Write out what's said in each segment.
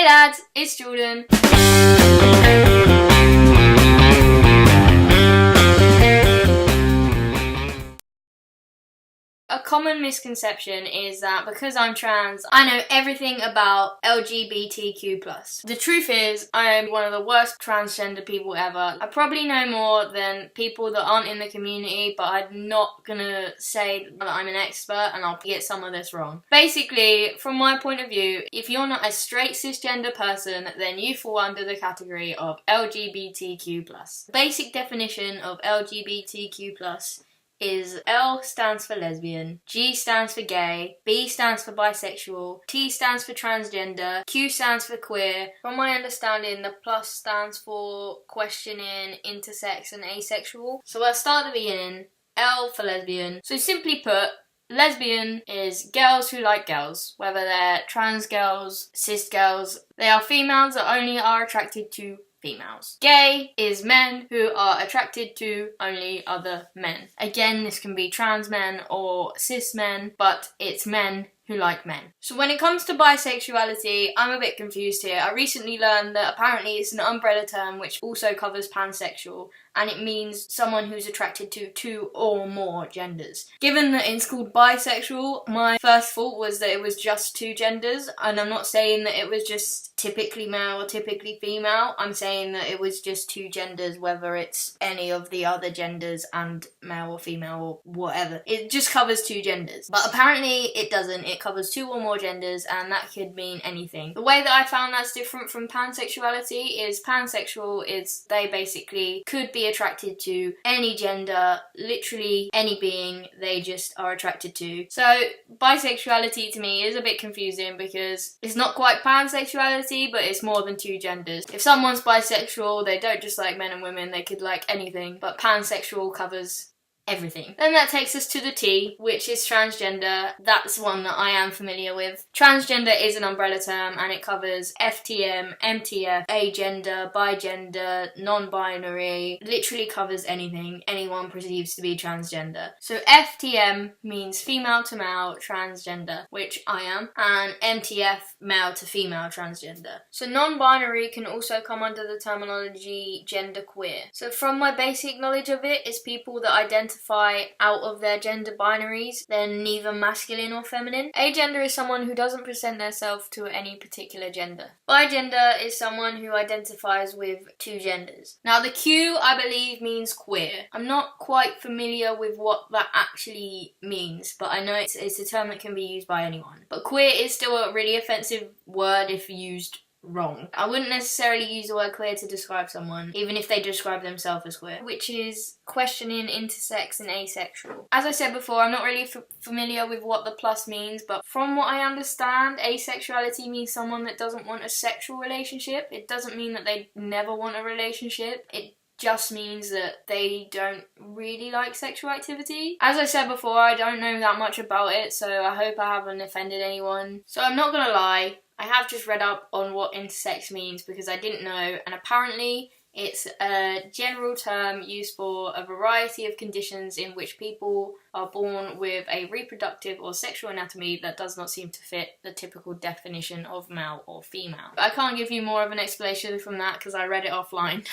Hey lads, it's Jordan. A common misconception is that because I'm trans, I know everything about LGBTQ+. The truth is, I am one of the worst transgender people ever. I probably know more than people that aren't in the community, but I'm not gonna say that I'm an expert and I'll get some of this wrong. Basically, from my point of view, if you're not a straight cisgender person, then you fall under the category of LGBTQ+. Basic definition of LGBTQ+ is L stands for lesbian, G stands for gay, B stands for bisexual, T stands for transgender, Q stands for queer. From my understanding, the plus stands for questioning, intersex and asexual. So I'll start at the beginning. L for lesbian. So simply put, lesbian is girls who like girls, whether they're trans girls, cis girls. They are females that only are attracted to females. Gay is men who are attracted to only other men. Again, this can be trans men or cis men, but it's men who like men. So when it comes to bisexuality, I'm a bit confused here. I recently learned that apparently it's an umbrella term which also covers pansexual, and it means someone who's attracted to two or more genders. Given that it's called bisexual, my first thought was that it was just two genders, and I'm not saying that it was just typically male or typically female. I'm saying that it was just two genders, whether it's any of the other genders and male or female or whatever. It just covers two genders. But apparently it doesn't. It covers two or more genders, and that could mean anything. The way that I found that's different from pansexuality is pansexual is they basically could be attracted to any gender, literally any being they just are attracted to. So bisexuality to me is a bit confusing because it's not quite pansexuality, but it's more than two genders. If someone's bisexual, they don't just like men and women, they could like anything, but pansexual covers everything. Then that takes us to the T, which is transgender. That's one that I am familiar with. Transgender is an umbrella term and it covers FTM, MTF, agender, bigender, non-binary, literally covers anything anyone perceives to be transgender. So FTM means female to male transgender, which I am, and MTF, male to female transgender. So non-binary can also come under the terminology genderqueer. So from my basic knowledge of it, it's people that identify out of their gender binaries, they're neither masculine or feminine. Agender is someone who doesn't present themselves to any particular gender. Bigender is someone who identifies with two genders. Now the Q, I believe, means queer. I'm not quite familiar with what that actually means, but I know it's a term that can be used by anyone. But queer is still a really offensive word if used wrong. I wouldn't necessarily use the word queer to describe someone, even if they describe themselves as queer, which is questioning, intersex and asexual. As I said before, I'm not really familiar with what the plus means, but from what I understand, asexuality means someone that doesn't want a sexual relationship. It doesn't mean that they never want a relationship. It just means that they don't really like sexual activity. As I said before, I don't know that much about it, so I hope I haven't offended anyone. So I'm not gonna lie, I have just read up on what intersex means because I didn't know, and apparently it's a general term used for a variety of conditions in which people are born with a reproductive or sexual anatomy that does not seem to fit the typical definition of male or female. I can't give you more of an explanation from that because I read it offline.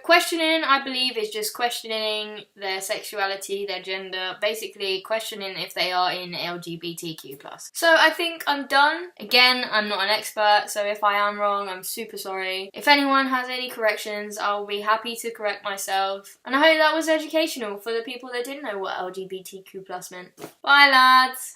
Questioning, I believe, is just questioning their sexuality, their gender, basically questioning if they are in LGBTQ+. So I think I'm done. Again, I'm not an expert, so if I am wrong, I'm super sorry. If anyone has any corrections, I'll be happy to correct myself. And I hope that was educational for the people that didn't know what LGBTQ+ meant. Bye lads!